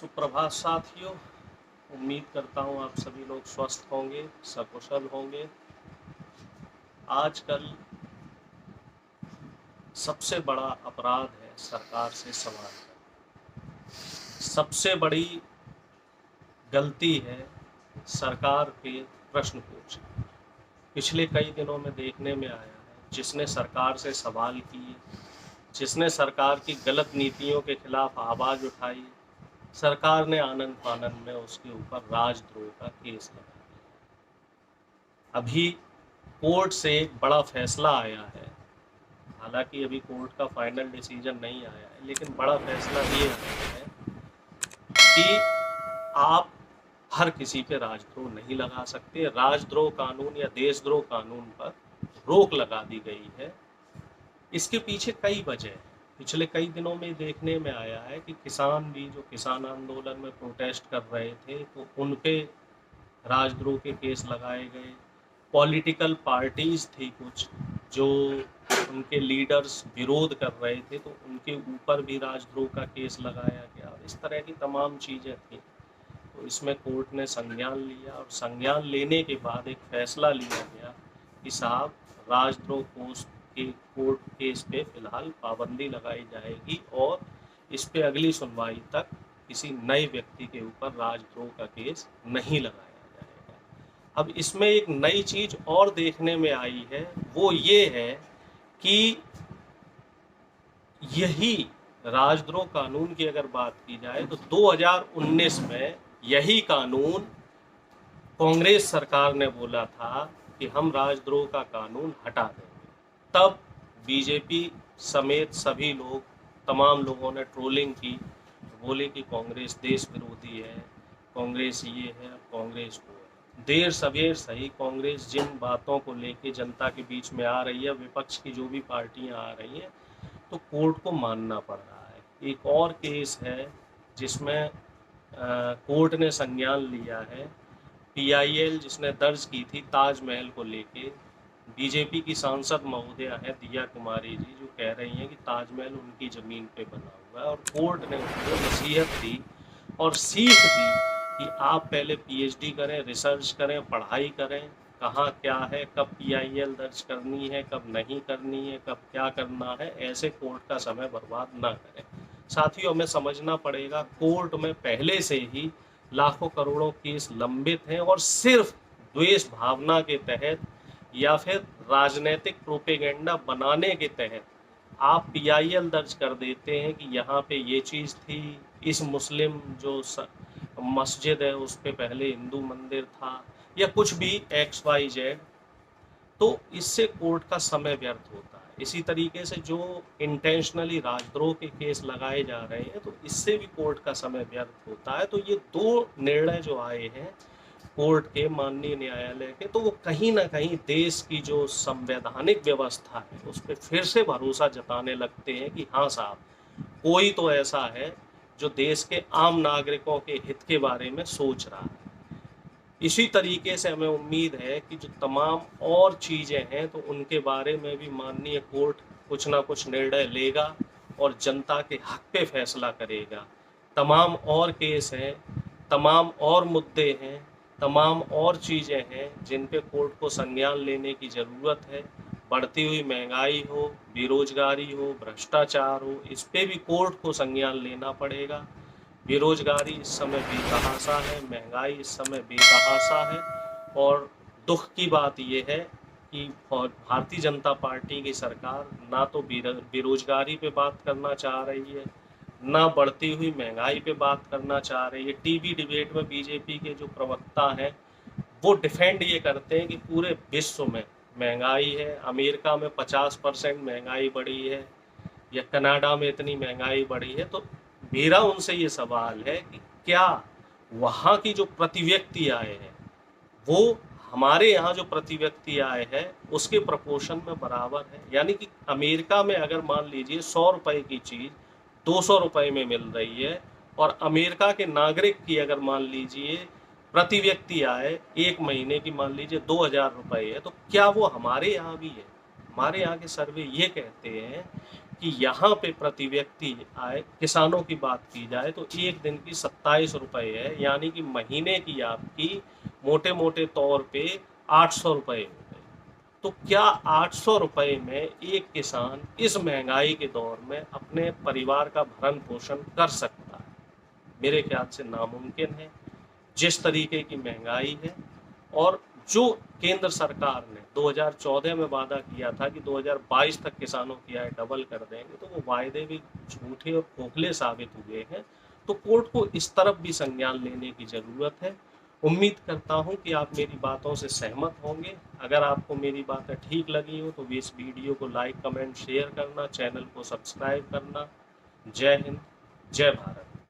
सुप्रभात साथियों। उम्मीद करता हूँ आप सभी लोग स्वस्थ होंगे, सकुशल होंगे। आजकल सबसे बड़ा अपराध है सरकार से सवाल करना। सबसे बड़ी गलती है सरकार पे प्रश्न पूछना। पिछले कई दिनों में देखने में आया है, जिसने सरकार से सवाल किए, जिसने सरकार की गलत नीतियों के खिलाफ आवाज़ उठाई, सरकार ने आनन फानन में उसके ऊपर राजद्रोह का केस लगा दिया। अभी कोर्ट से एक बड़ा फैसला आया है। हालांकि अभी कोर्ट का फाइनल डिसीजन नहीं आया है, लेकिन बड़ा फैसला ये आया है कि आप हर किसी पे राजद्रोह नहीं लगा सकते। राजद्रोह कानून या देशद्रोह कानून पर रोक लगा दी गई है। इसके पीछे कई वजह हैं। पिछले कई दिनों में देखने में आया है कि किसान भी जो किसान आंदोलन में प्रोटेस्ट कर रहे थे, तो उन पे राजद्रोह के केस लगाए गए। पॉलिटिकल पार्टीज थी कुछ जो उनके लीडर्स विरोध कर रहे थे, तो उनके ऊपर भी राजद्रोह का केस लगाया गया। इस तरह की तमाम चीज़ें थी। तो इसमें कोर्ट ने संज्ञान लिया और संज्ञान लेने के बाद एक फैसला लिया गया कि साहब राजद्रोह कोर्ट केस पे फिलहाल पाबंदी लगाई जाएगी और इस पे अगली सुनवाई तक किसी नए व्यक्ति के ऊपर राजद्रोह का केस नहीं लगाया जाएगा। अब इसमें एक नई चीज और देखने में आई है, वो ये है कि यही राजद्रोह कानून की अगर बात की जाए तो 2019 में यही कानून कांग्रेस सरकार ने बोला था कि हम राजद्रोह का कानून हटा देंगे। तब बीजेपी समेत सभी लोग, तमाम लोगों ने ट्रोलिंग की, बोले कि कांग्रेस देश विरोधी है, कांग्रेस ये है, कांग्रेस वो है। देर सवेर सही कांग्रेस जिन बातों को लेके जनता के बीच में आ रही है, विपक्ष की जो भी पार्टियां आ रही हैं, तो कोर्ट को मानना पड़ रहा है। एक और केस है जिसमें कोर्ट ने संज्ञान लिया है। पीआईएल जिसने दर्ज की थी ताजमहल को लेके, बीजेपी की सांसद महोदया है दिया कुमारी जी, जो कह रही हैं कि ताजमहल उनकी ज़मीन पे बना हुआ है, और कोर्ट ने उनको नसीहत दी और सीख दी कि आप पहले पीएचडी करें, रिसर्च करें, पढ़ाई करें, कहाँ क्या है, कब पीआईएल दर्ज करनी है, कब नहीं करनी है, कब क्या करना है, ऐसे कोर्ट का समय बर्बाद ना करें। साथियों, हमें समझना पड़ेगा कोर्ट में पहले से ही लाखों करोड़ों केस लंबित हैं और सिर्फ द्वेष भावना के तहत या फिर राजनीतिक प्रोपेगेंडा बनाने के तहत आप पीआईएल दर्ज कर देते हैं कि यहाँ पे ये चीज़ थी, इस मुस्लिम जो मस्जिद है उस पे पहले हिंदू मंदिर था, या कुछ भी XYZ, तो इससे कोर्ट का समय व्यर्थ होता है। इसी तरीके से जो इंटेंशनली राजद्रोह के केस लगाए जा रहे हैं, तो इससे भी कोर्ट का समय व्यर्थ होता है। तो ये दो निर्णय जो आए हैं कोर्ट के, माननीय न्यायालय के, तो वो कहीं ना कहीं देश की जो संवैधानिक व्यवस्था है उस पर फिर से भरोसा जताने लगते हैं कि हाँ साहब, कोई तो ऐसा है जो देश के आम नागरिकों के हित के बारे में सोच रहा है। इसी तरीके से हमें उम्मीद है कि जो तमाम और चीज़ें हैं, तो उनके बारे में भी माननीय कोर्ट कुछ ना कुछ निर्णय लेगा और जनता के हक पे फैसला करेगा। तमाम और केस हैं, तमाम और मुद्दे हैं, तमाम और चीज़ें हैं जिन पे कोर्ट को संज्ञान लेने की ज़रूरत है। बढ़ती हुई महंगाई हो, बेरोजगारी हो, भ्रष्टाचार हो, इस पे भी कोर्ट को संज्ञान लेना पड़ेगा। बेरोजगारी इस समय बेतहाशा है, महंगाई इस समय बेतहाशा है, और दुख की बात यह है कि भारतीय जनता पार्टी की सरकार ना तो बेरोजगारी पे बात करना चाह रही है, ना बढ़ती हुई महंगाई पे बात करना चाह रही है। टीवी डिबेट में बीजेपी के जो प्रवक्ता हैं वो डिफेंड ये करते हैं कि पूरे विश्व में महंगाई है, अमेरिका में 50% महंगाई बढ़ी है, या कनाडा में इतनी महंगाई बढ़ी है। तो मेरा उनसे ये सवाल है कि क्या वहाँ की जो प्रति व्यक्ति आय है वो हमारे यहाँ जो प्रति व्यक्ति आय है उसके प्रपोर्शन में बराबर है? यानी कि अमेरिका में अगर मान लीजिए 100 रुपए की चीज़ 200 रुपए में मिल रही है, और अमेरिका के नागरिक की अगर मान लीजिए प्रति व्यक्ति आय एक महीने की मान लीजिए 2000 रुपए है, तो क्या वो हमारे यहाँ भी है? हमारे यहाँ के सर्वे ये कहते हैं कि यहाँ पे प्रति व्यक्ति आय किसानों की बात की जाए तो एक दिन की 27 रुपये है, यानी कि महीने की आपकी मोटे मोटे तौर पे 800 रुपये हो गए। तो क्या 800 रुपये में एक किसान इस महंगाई के दौर में अपने परिवार का भरण पोषण कर सकता है? मेरे ख्याल से नामुमकिन है। जिस तरीके की महंगाई है और जो केंद्र सरकार ने 2014 में वादा किया था कि 2022 तक किसानों की आय डबल कर देंगे, तो वो वायदे भी झूठे और खोखले साबित हुए हैं। तो कोर्ट को इस तरफ भी संज्ञान लेने की ज़रूरत है। उम्मीद करता हूं कि आप मेरी बातों से सहमत होंगे। अगर आपको मेरी बातें ठीक लगी हो तो इस वीडियो को लाइक, कमेंट, शेयर करना, चैनल को सब्सक्राइब करना। जय हिंद, जय भारत।